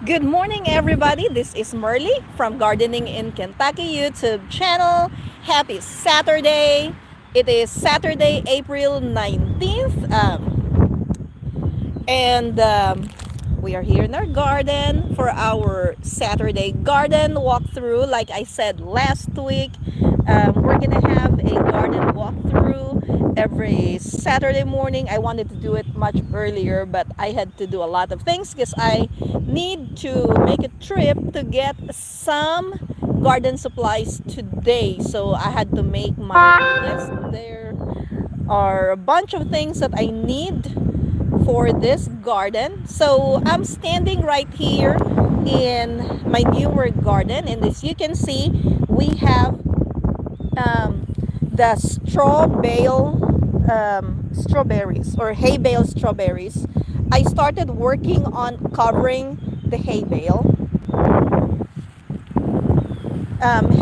Good morning, everybody. This is Merly from Gardening in Kentucky YouTube channel. Happy Saturday. It is Saturday, April 19th. And we are here in our garden for our Saturday garden walkthrough. Like I said last week, we're gonna have a garden walkthrough every Saturday morning. I wanted to do it much earlier, but I had to do a lot of things because I need to make a trip to get some garden supplies today. So I had to make my list. There are a bunch of things that I need for this garden. So I'm standing right here in my newer garden, and as you can see, we have the strawberries or hay bale strawberries. I started working on covering the hay bale.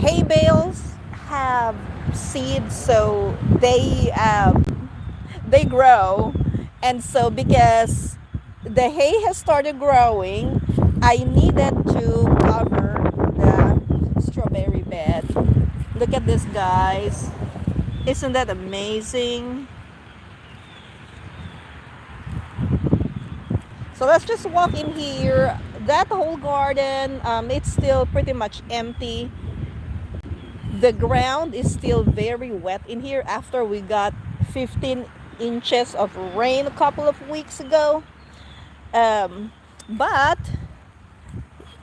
Hay bales have seeds, so they grow, and so because the hay has started growing, I needed to cover the strawberry bed. Look at this, guys. Isn't that amazing? So let's just walk in here. That whole garden, it's still pretty much empty. The ground is still very wet in here after we got 15 inches of rain a couple of weeks ago. But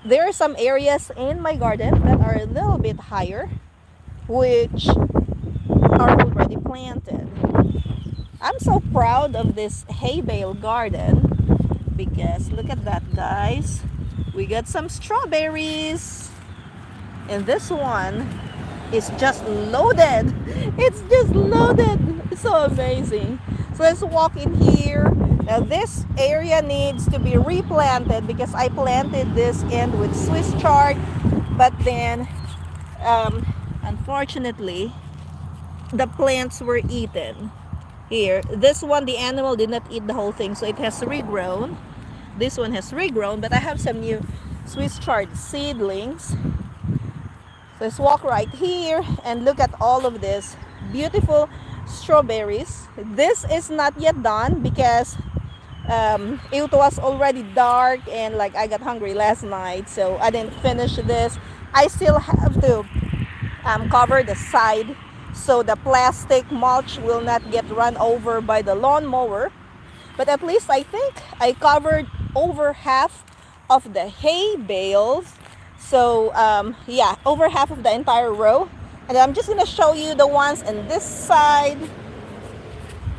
there are some areas in my garden that are a little bit higher, which are already planted. I'm so proud of this hay bale garden because look at that, guys. We got some strawberries, and this one is just loaded. It's just loaded. It's so amazing. So let's walk in here. Now this area needs to be replanted because I planted this in with Swiss chard, but then unfortunately the plants were eaten. Here, this one, the animal did not eat the whole thing, so it has regrown. This one has regrown, but I have some new Swiss chard seedlings. So let's walk right here and look at all of this beautiful strawberries. This is not yet done because it was already dark, and like I got hungry last night, so I didn't finish this. I still have to cover the side so the plastic mulch will not get run over by the lawnmower. But at least I think I covered over half of the hay bales. So yeah, over half of the entire row. And I'm just gonna show you the ones on this side.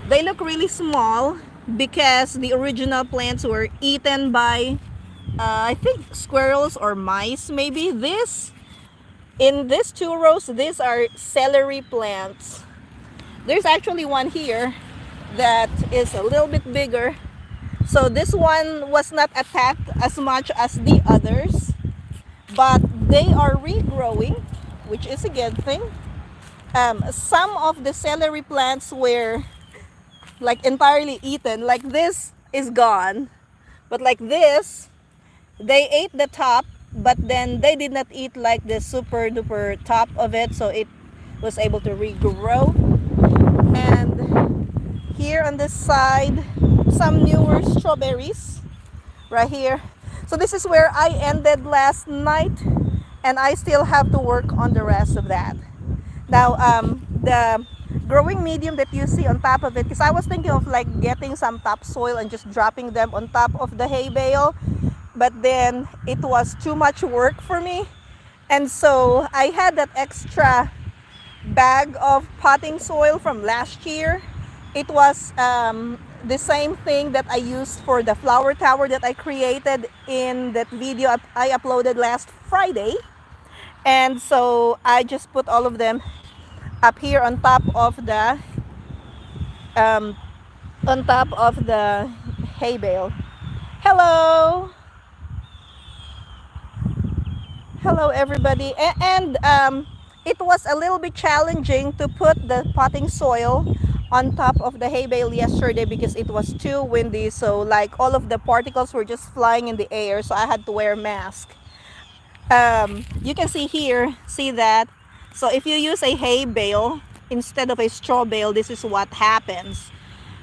They look really small because the original plants were eaten by I think squirrels or mice maybe. In these two rows, these are celery plants. There's actually one here that is a little bit bigger. So this one was not attacked as much as the others, but they are regrowing, which is a good thing. Some of the celery plants were like entirely eaten. Like this is gone, but like this, they ate the top, but then they did not eat like the super duper top of it, so it was able to regrow. And here on this side, some newer strawberries right here. So this is where I ended last night, and I still have to work on the rest of that. Now the growing medium that you see on top of it, because I was thinking of like getting some topsoil and just dropping them on top of the hay bale, but then it was too much work for me, and so I had that extra bag of potting soil from last year. It was the same thing that I used for the flower tower that I created in that video I uploaded last Friday. And so I just put all of them up here on top of the hay bale. Hello. Hello everybody. And it was a little bit challenging to put the potting soil on top of the hay bale yesterday because it was too windy. So like all of the particles were just flying in the air. So I had to wear a mask. You can see here, see that. So if you use a hay bale instead of a straw bale, this is what happens.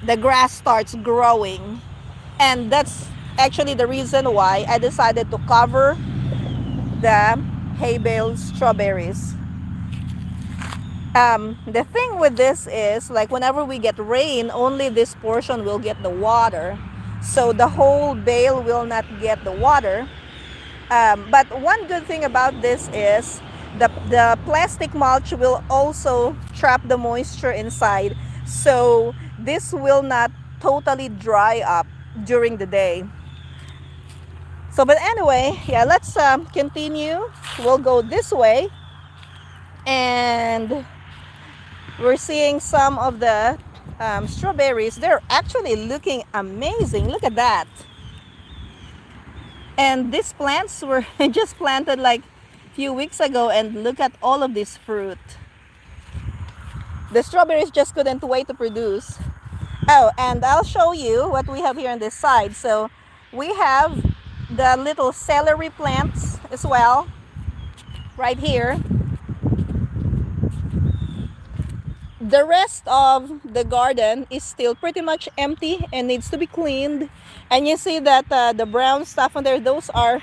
The grass starts growing. And that's actually the reason why I decided to cover the hay bale strawberries. The thing with this is like whenever we get rain, only this portion will get the water. So the whole bale will not get the water. But one good thing about this is the plastic mulch will also trap the moisture inside. So this will not totally dry up during the day. So, but anyway, yeah, let's continue. We'll go this way. And we're seeing some of the strawberries. They're actually looking amazing. Look at that. And these plants were just planted like a few weeks ago, and look at all of this fruit. The strawberries just couldn't wait to produce. Oh, and I'll show you what we have here on this side. So we have the little celery plants as well right here. The rest of the garden is still pretty much empty and needs to be cleaned. And you see that the brown stuff on there, those are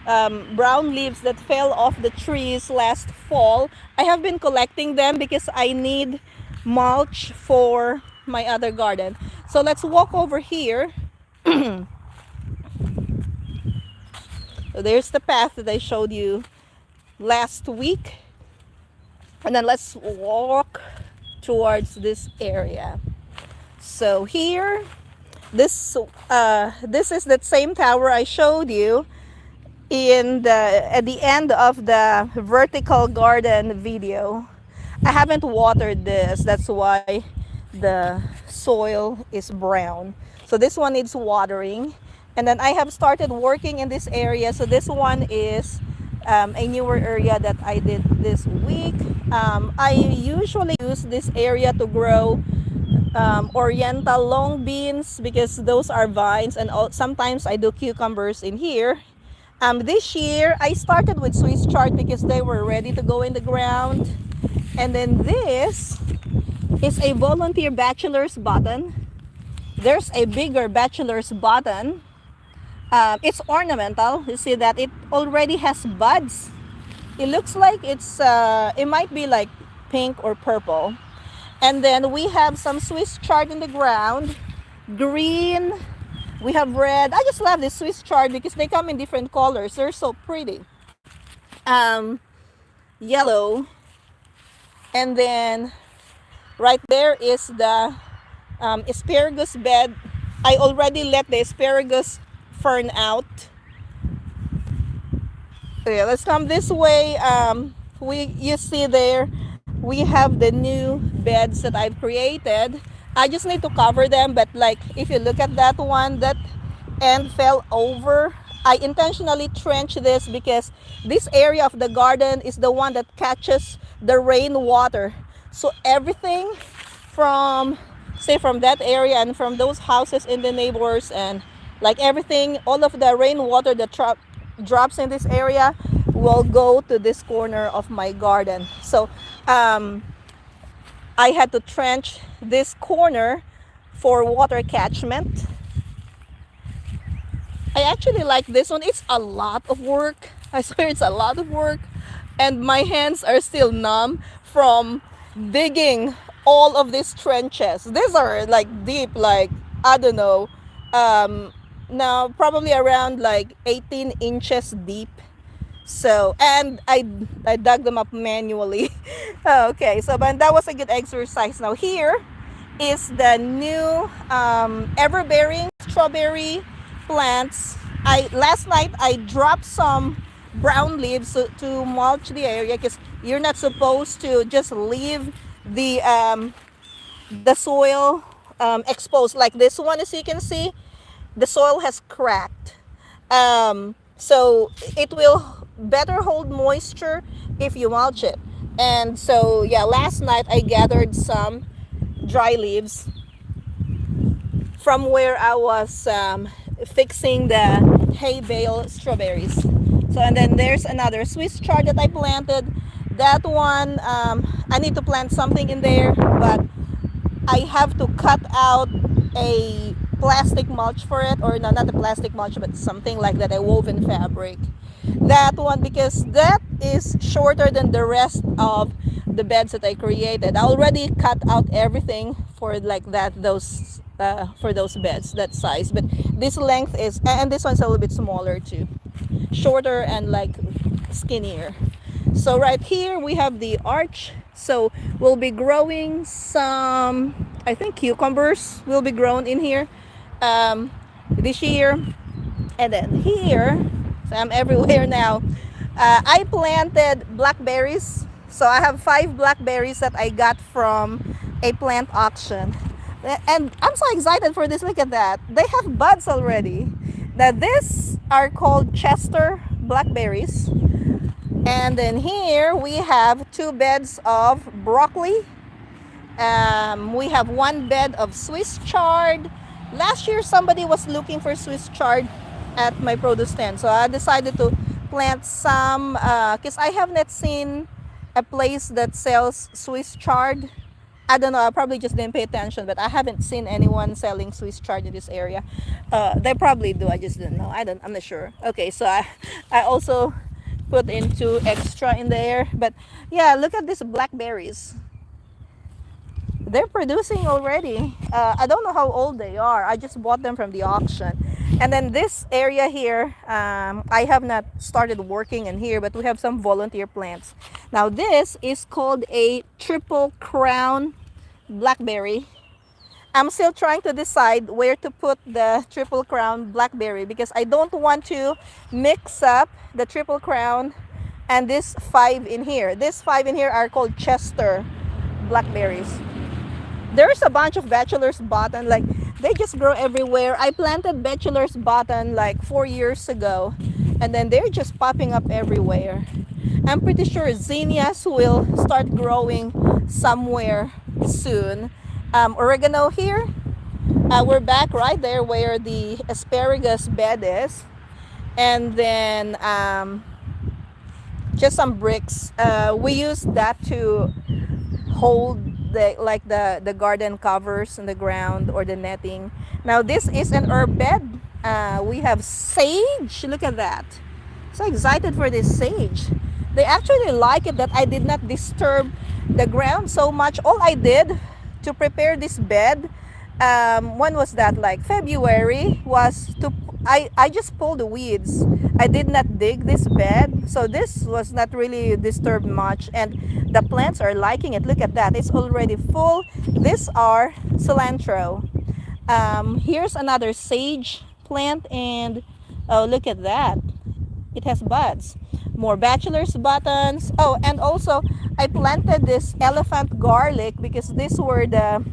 brown leaves that fell off the trees last fall. I have been collecting them because I need mulch for my other garden. So let's walk over here. So there's the path that I showed you last week. And then let's walk towards this area. So here, this is that same tower I showed you at the end of the vertical garden video. I haven't watered this, that's why the soil is brown. So this one needs watering. And then I have started working in this area. So this one is a newer area that I did this week. I usually use this area to grow oriental long beans because those are vines, and sometimes I do cucumbers in here. This year I started with Swiss chard because they were ready to go in the ground. And then this is a volunteer bachelor's button. There's a bigger bachelor's button. It's ornamental. You see that it already has buds. It looks like it might be like pink or purple. And then we have some Swiss chard in the ground. Green. We have red. I just love this Swiss chard because they come in different colors. They're so pretty. Yellow. And then right there is the asparagus bed. I already let the asparagus fern out. Okay, let's come this way. You see there, we have the new beds that I've created. I just need to cover them, but like if you look at that one, that end fell over. I intentionally trenched this because this area of the garden is the one that catches the rainwater. So everything from, say, from that area and from those houses in the neighbors, and like everything, all of the rainwater that drops in this area will go to this corner of my garden. So I had to trench this corner for water catchment. I actually like this one. It's a lot of work. I swear it's a lot of work. And my hands are still numb from digging all of these trenches. These are like deep, like, I don't know, now probably around like 18 inches deep. So, and I dug them up manually. Okay, so but that was a good exercise. Now here is the new ever-bearing strawberry plants. Last night I dropped some brown leaves to mulch the area because you're not supposed to just leave the soil exposed like this one. As you can see, the soil has cracked. So it will better hold moisture if you mulch it. And so yeah, last night I gathered some dry leaves from where I was fixing the hay bale strawberries. So, and then there's another Swiss chard that I planted. That one, I need to plant something in there, but I have to cut out a plastic mulch for it, or no, not a plastic mulch, but something like that, a woven fabric. That one, because that is shorter than the rest of the beds that I created. I already cut out everything for like that, those for those beds that size, but this length is, and this one's a little bit smaller too, shorter and like skinnier. So right here we have the arch. So we'll be growing some, I think cucumbers will be grown in here this year. And then here, so I'm everywhere now. I planted blackberries. So I have 5 blackberries that I got from a plant auction. And I'm so excited for this. Look at that. They have buds already. Now these are called Chester blackberries. And then here we have 2 beds of broccoli. We have 1 bed of Swiss chard. Last year somebody was looking for Swiss chard at my produce stand, so I decided to plant some because I have not seen a place that sells Swiss chard. I don't know, I probably just didn't pay attention, but I haven't seen anyone selling Swiss chard in this area. They probably do, I just didn't know. I'm not sure. Okay, so I also put in 2 extra in there. But yeah, look at these blackberries. They're producing already. I don't know how old they are. I just bought them from the auction. And then this area here, I have not started working in here, but we have some volunteer plants. Now this is called a triple crown blackberry. I'm still trying to decide where to put the triple crown blackberry because I don't want to mix up the triple crown and this 5 in here. These 5 in here are called Chester blackberries. There's a bunch of bachelor's button, like they just grow everywhere. I planted bachelor's button like 4 years ago, and then they're just popping up everywhere. I'm pretty sure zinnias will start growing somewhere soon. Oregano here, we're back right there where the asparagus bed is, and then just some bricks. We use that to hold the garden covers in the ground or the netting. Now this is an herb bed. We have sage. Look at that. So excited for this sage. They actually like it that I did not disturb the ground so much. All I did to prepare this bed, when was that, like February, was to I just pulled the weeds. I did not dig this bed, so this was not really disturbed much, and the plants are liking it. Look at that, it's already full. These are cilantro. Here's another sage plant, and oh, look at that, it has buds. More bachelor's buttons. Oh, and also I planted this elephant garlic because these were the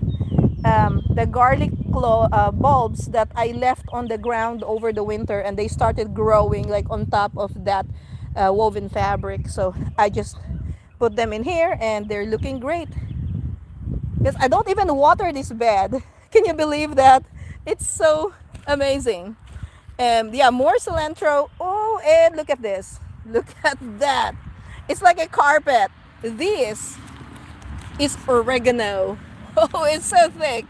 garlic bulbs that I left on the ground over the winter, and they started growing like on top of that woven fabric. So I just put them in here, and they're looking great because I don't even water this bed. Can you believe that? It's so amazing. Yeah, more cilantro. Oh, and look at this. Look at that. It's like a carpet. This is oregano. Oh, it's so thick.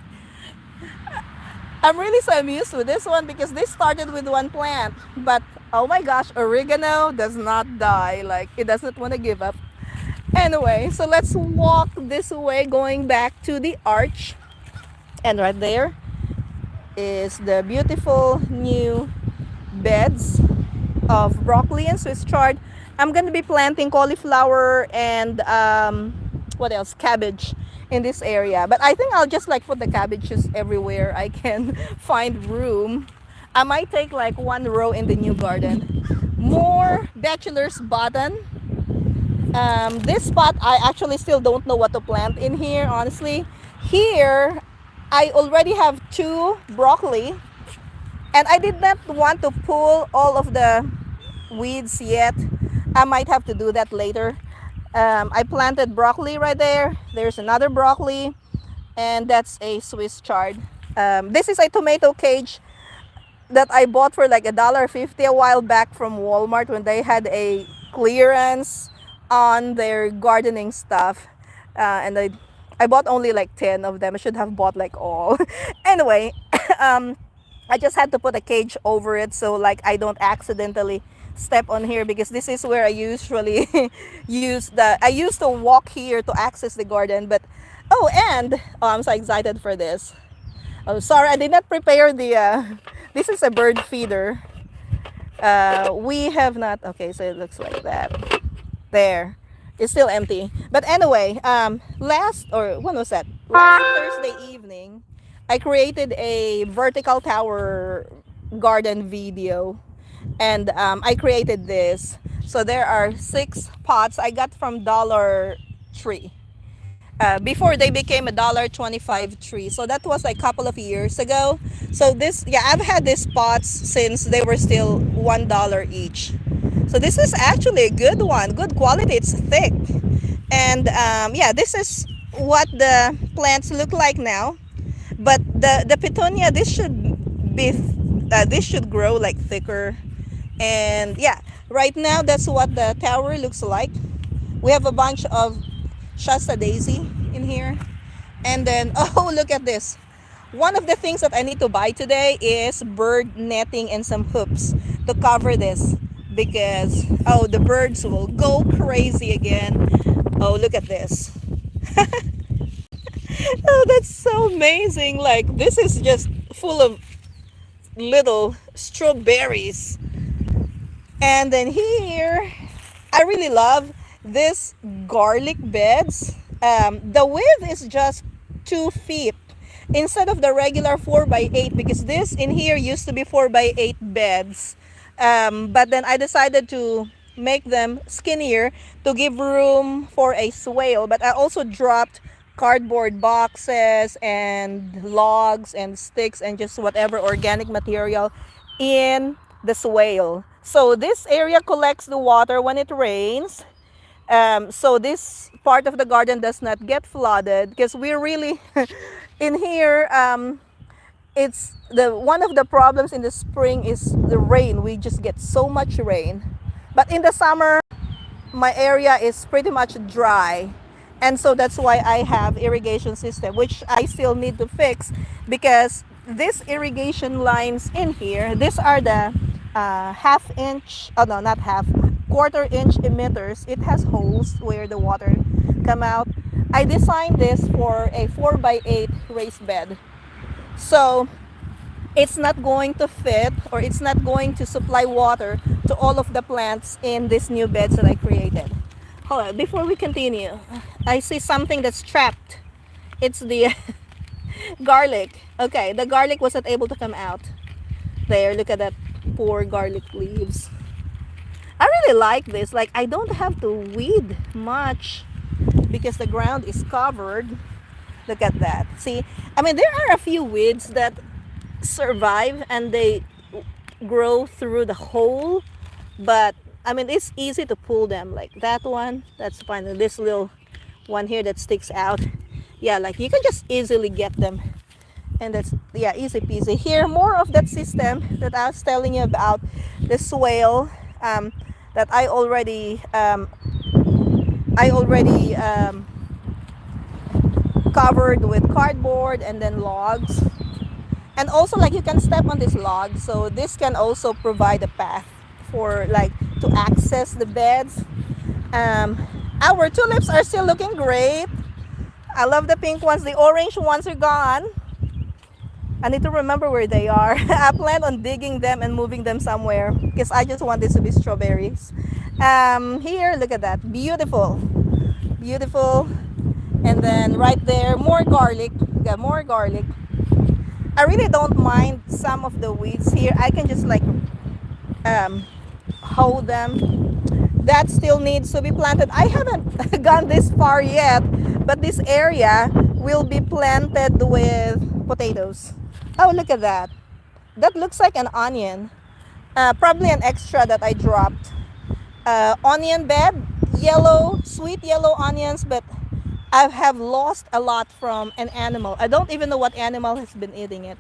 I'm really so amused with this one because this started with 1 plant. But oh my gosh, oregano does not die. Like, it doesn't want to give up. Anyway, so let's walk this way going back to the arch. And right there is the beautiful new beds of broccoli and Swiss chard. I'm going to be planting cauliflower and what else? Cabbage in this area. But I think I'll just like put the cabbages everywhere I can find room. I might take like 1 row in the new garden. More bachelor's button. This spot I actually still don't know what to plant in here, honestly. Here I already have 2 broccoli, and I did not want to pull all of the weeds yet. I might have to do that later. I planted broccoli right there. There's another broccoli. And that's a Swiss chard. This is a tomato cage that I bought for like $1.50 a while back from Walmart when they had a clearance on their gardening stuff. And I bought only like 10 of them. I should have bought like all. Anyway, um, I just had to put a cage over it so like I don't accidentally step on here, because this is where I usually I used to walk here to access the garden. But I'm so excited for this. Oh, sorry, I did not prepare the this is a bird feeder. We have not. Okay, so it looks like that. There, it's still empty. But anyway, last, or when was that? Last Thursday evening, I created a vertical tower garden video, and I created this. So there are 6 pots I got from Dollar Tree. Before they became $1.25 tree. So that was like a couple of years ago. So this, yeah, I've had these pots since they were still $1 each. So this is actually a good one, good quality. It's thick, and yeah, this is what the plants look like now. But the petunia, be this should grow like thicker, and yeah, right now that's what the tower looks like. We have a bunch of Shasta daisy in here. And then, oh, look at this. One of the things that I need to buy today is bird netting and some hoops to cover this, because, oh, the birds will go crazy again. Oh, look at this. Oh, that's so amazing. Like, this is just full of little strawberries. And then here, I really love this garlic beds. The width is just 2 feet instead of the regular 4x8, because this in here used to be 4x8 beds. But then I decided to make them skinnier to give room for a swale. But I also dropped cardboard boxes and logs and sticks and just whatever organic material in the swale. So this area collects the water when it rains. So this part of the garden does not get flooded, because we're really in here. It's the one of the problems in the spring is the rain. We just get so much rain. But in the summer, my area is pretty much dry, and so that's why I have irrigation system, which I still need to fix, because these irrigation lines in here, these are the half inch, oh no, not half, quarter inch emitters. It has holes where the water come out. I designed this for a 4x8 raised bed, so it's not going to fit, or it's not going to supply water to all of the plants in these new beds that I created. Hold on, before we continue, I see something that's trapped. It's the garlic. Okay, the garlic wasn't able to come out. There, look at that poor garlic leaves. I really like this. Like, I don't have to weed much because the ground is covered. Look at that. See, I mean, there are a few weeds that survive and they grow through the hole, but I mean, it's easy to pull them. Like that one, that's fine. And this little one here that sticks out, yeah, like you can just easily get them, and that's, yeah, easy peasy. Here, more of that system that I was telling you about, the swale, that I already covered with cardboard and then logs. And also, like, you can step on this log, so this can also provide a path for, like, to access the beds. Our tulips are still looking great. I love the pink ones. The orange ones are gone. I need to remember where they are. I plan on digging them and moving them somewhere, because I just want this to be strawberries. Here, look at that. Beautiful. Beautiful. And then right there, more garlic. Got more garlic. I really don't mind some of the weeds here. I can just like hoe them. That still needs to be planted. I haven't gone this far yet, but this area will be planted with potatoes. Oh, look at that. That looks like an onion. Probably an extra that I dropped. Onion bed, yellow, sweet yellow onions, but I have lost a lot from an animal. I don't even know what animal has been eating it.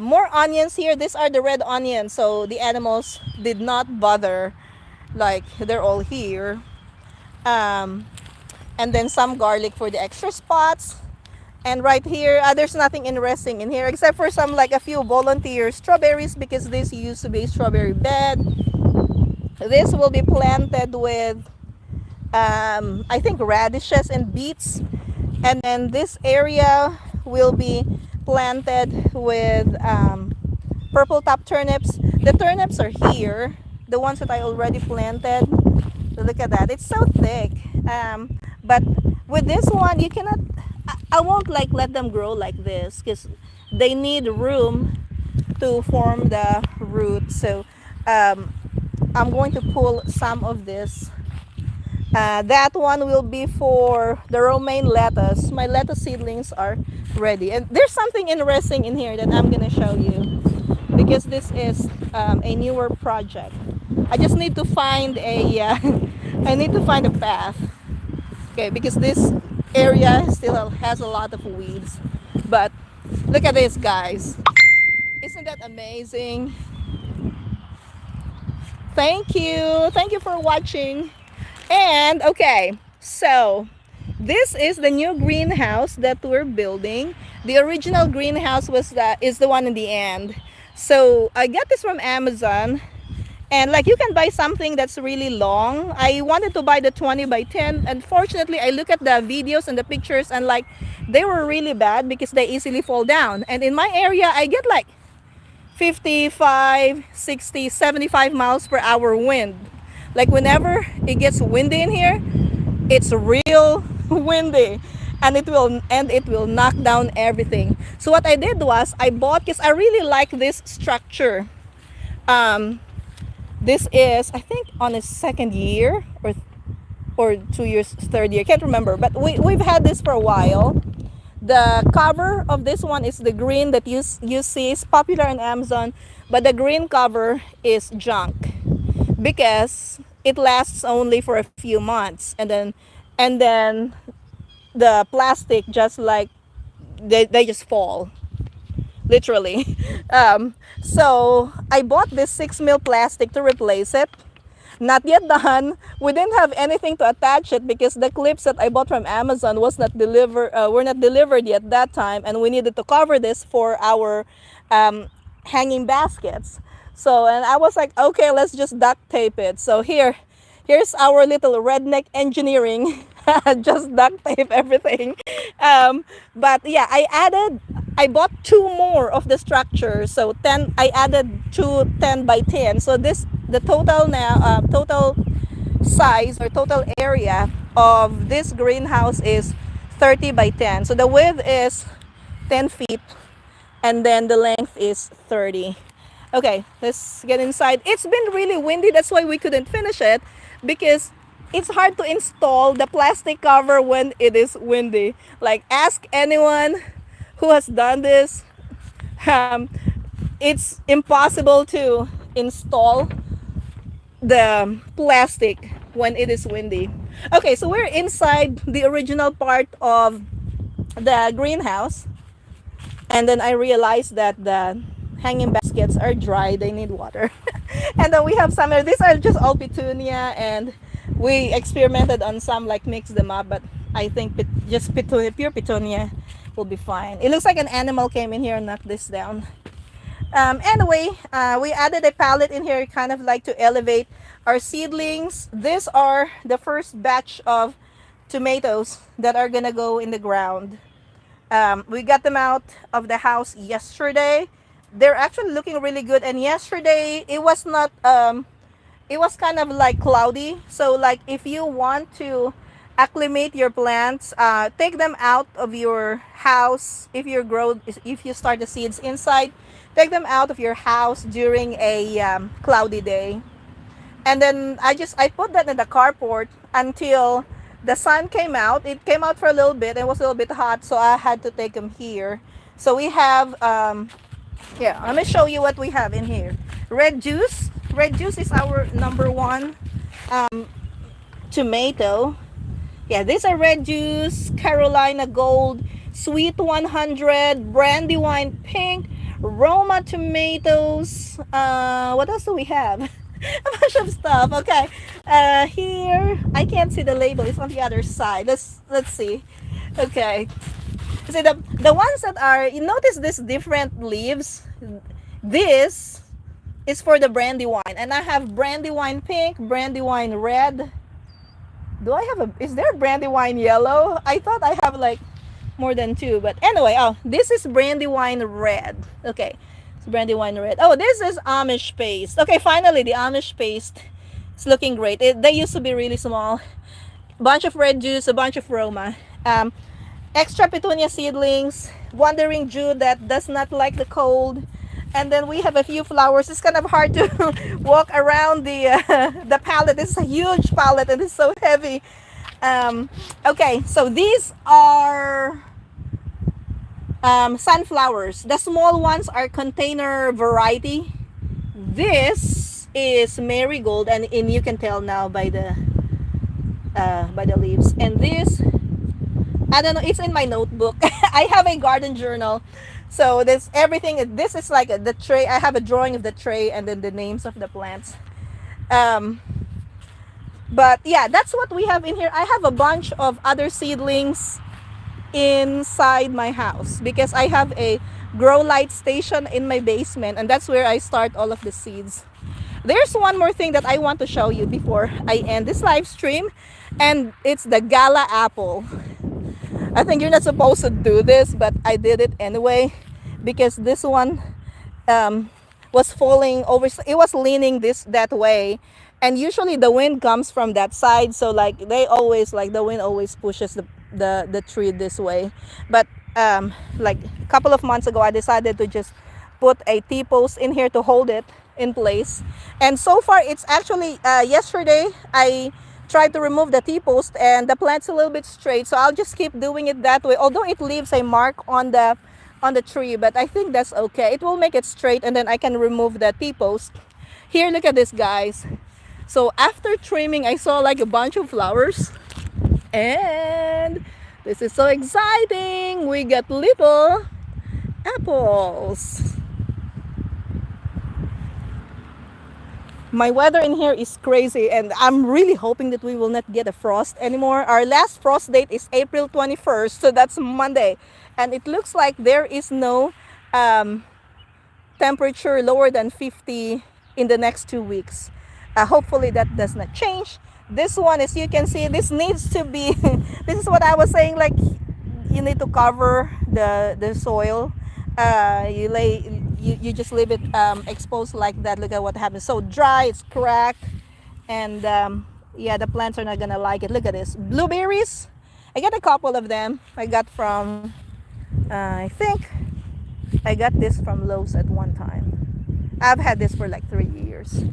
More onions here. These are the red onions, so the animals did not bother. Like they're all here. Um, and then some garlic for the extra spots. And right here, there's nothing interesting in here except for some like a few volunteer strawberries because this used to be a strawberry bed. This will be planted with I think radishes and beets, and then this area will be planted with purple top turnips. The turnips are here, the ones that I already planted. Look at that, it's so thick. But with this one you cannot, I won't like let them grow like this because they need room to form the roots. So um, I'm going to pull some of this. That one will be for the romaine lettuce. My lettuce seedlings are ready. And there's something interesting in here that I'm going to show you because this is a newer project. I just need to find a, I need to find a path. Okay, because this area still has a lot of weeds. But look at this, guys. Isn't that amazing? Thank you. Thank you for watching. And okay, so this is the new greenhouse that we're building. The original greenhouse is the one in the end. So I got this from Amazon, and like you can buy something that's really long. I wanted to buy the 20 by 10. Unfortunately, I look at the videos and the pictures and like they were really bad because they easily fall down. And in my area, I get like 55, 60, 75 miles per hour wind. Like whenever it gets windy in here, it's real windy, and it will knock down everything. So what I did was I bought, because I really like this structure. Um, this is, I think, on its second year or 2 years, third year, can't remember, but we've had this for a while. The cover of this one is the green that you see is popular on Amazon, but the green cover is junk because it lasts only for a few months, and then the plastic just like they just fall literally. So I bought this 6 mil plastic to replace it. Not yet done. We didn't have anything to attach it because the clips that I bought from Amazon were not delivered yet that time, and we needed to cover this for our hanging baskets. So, and I was like, okay, let's just duct tape it. So here's our little redneck engineering. Just duct tape everything. But yeah, I bought two more of the structure. So 10, I added two 10 by 10. So the total now, total size or total area of this greenhouse is 30 by 10. So the width is 10 feet and then the length is 30. Okay, let's get inside. It's been really windy, that's why we couldn't finish it, because it's hard to install the plastic cover when it is windy. Like, ask anyone who has done this. Um, it's impossible to install the plastic when it is windy. Okay, so we're inside the original part of the greenhouse, and then I realized that the hanging baskets are dry, they need water. And then we have some, these are just all petunia, and we experimented on some, like mix them up, but I think just petunia, pure petunia will be fine. It looks like an animal came in here and knocked this down. Anyway, we added a pallet in here, kind of like to elevate our seedlings. These are the first batch of tomatoes that are gonna go in the ground. We got them out of the house yesterday. They're actually looking really good, and yesterday it was not it was kind of like cloudy. So like if you want to acclimate your plants, take them out of your house. If you start the seeds inside, take them out of your house during a cloudy day. And then I put that in the carport until the sun came out. It came out for a little bit. It was a little bit hot, so I had to take them here. So we have yeah, let me show you what we have in here. Red juice. Red juice is our number one tomato. Yeah, these are red juice, Carolina Gold, Sweet 100, Brandywine Pink, Roma tomatoes. What else do we have? A bunch of stuff. Okay. Here I can't see the label. It's on the other side. Let's see. Okay. See the ones that are, you notice this different leaves. This is for the Brandywine, and I have Brandywine Pink, Brandywine Red. Do I have a, is there Brandywine Yellow? I thought I have like more than two, but anyway, oh, this is Brandywine Red. Okay, it's Brandywine Red. Oh, this is Amish paste. Okay, finally the Amish paste is looking great. They used to be really small. Bunch of red juice, a bunch of Roma. Extra petunia seedlings, wandering Jew that does not like the cold, and then we have a few flowers. It's kind of hard to walk around the pallet. It's a huge pallet and it's so heavy. Okay, so these are sunflowers. The small ones are container variety. This is marigold, and you can tell now by the leaves. And this, I don't know, it's in my notebook. I have a garden journal. So this everything, this is like the tray. I have a drawing of the tray and then the names of the plants. Um, but yeah, that's what we have in here. I have a bunch of other seedlings inside my house because I have a grow light station in my basement, and that's where I start all of the seeds. There's one more thing that I want to show you before I end this live stream, and it's the gala apple. I think you're not supposed to do this, but I did it anyway because this one was falling over. It was leaning that way, and usually the wind comes from that side. So like they always, like the wind always pushes the tree this way. But like a couple of months ago, I decided to just put a T-post in here to hold it in place. And so far, it's actually yesterday I tried to remove the T-post and the plant's a little bit straight, so I'll just keep doing it that way, although it leaves a mark on the tree, but I think that's okay. It will make it straight, and then I can remove the T-post. Here, look at this, guys. So after trimming, I saw like a bunch of flowers, and this is so exciting. We got little apples. My weather in here is crazy, and I'm really hoping that we will not get a frost anymore. Our last frost date is April 21st, so that's Monday. And it looks like there is no temperature lower than 50 in the next 2 weeks. Hopefully that does not change. This one, as you can see, this needs to be, this is what I was saying, like you need to cover the soil. You just leave it exposed like that. Look at what happens. So dry, it's cracked, and yeah, the plants are not gonna like it. Look at this. Blueberries, I got a couple of them. I got from I think I got this from Lowe's at one time. I've had this for like 3 years.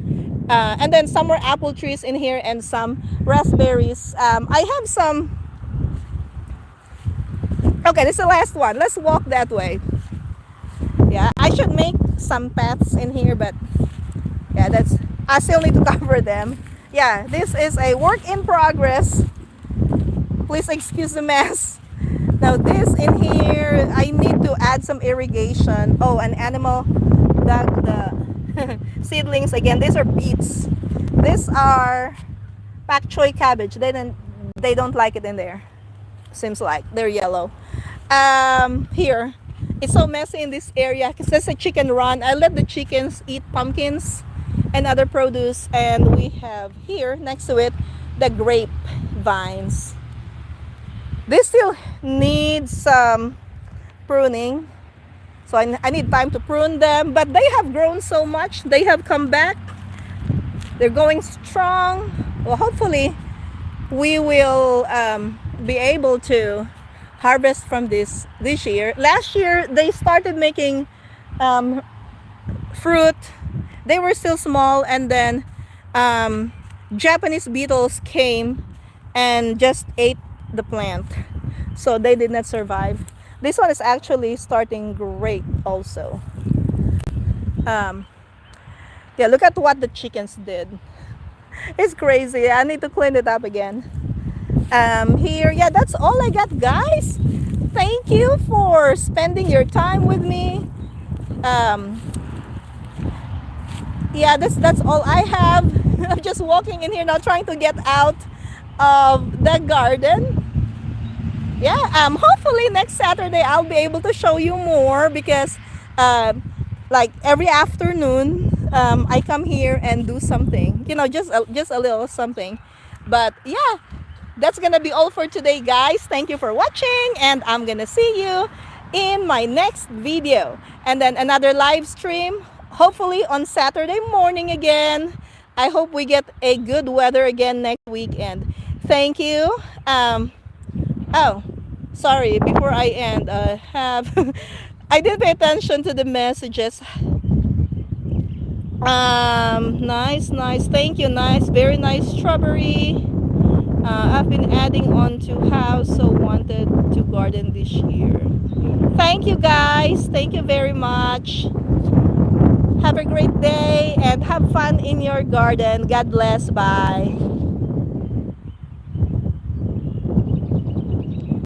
And then some more apple trees in here and some raspberries. I have some. Okay, this is the last one. Let's walk that way. Yeah, I should make some paths in here, but yeah, that's, I still need to cover them. Yeah, this is a work in progress. Please excuse the mess. Now this in here, I need to add some irrigation. Oh, an animal dug the seedlings again. These are beets. These are pak choy cabbage. They don't like it in there. Seems like they're yellow. Here, it's so messy in this area because there's a chicken run. I let the chickens eat pumpkins and other produce, and we have here next to it the grape vines. They still need some pruning, so I need time to prune them, but they have grown so much. They have come back. They're going strong. Well, hopefully we will be able to harvest from this year. Last year they started making fruit. They were still small, and then Japanese beetles came and just ate the plant, so they did not survive. This one is actually starting great also. Yeah, look at what the chickens did. It's crazy. I need to clean it up again. Here, yeah, that's all I got, guys. Thank you for spending your time with me. Um, yeah, that's all I have. I'm just walking in here now, trying to get out of the garden. Yeah, hopefully next Saturday I'll be able to show you more because um, like every afternoon I come here and do something, just a little something. But yeah, that's gonna be all for today, guys. Thank you for watching, and I'm gonna see you in my next video, and then another live stream hopefully on Saturday morning again. I hope we get a good weather again next weekend. Thank you. Oh, sorry, before I end, have I didn't pay attention to the messages. Nice, nice, thank you. Nice, very nice strawberry. I've been adding on to house, so wanted to garden this year. Thank you, guys. Thank you very much. Have a great day and have fun in your garden. God bless. Bye.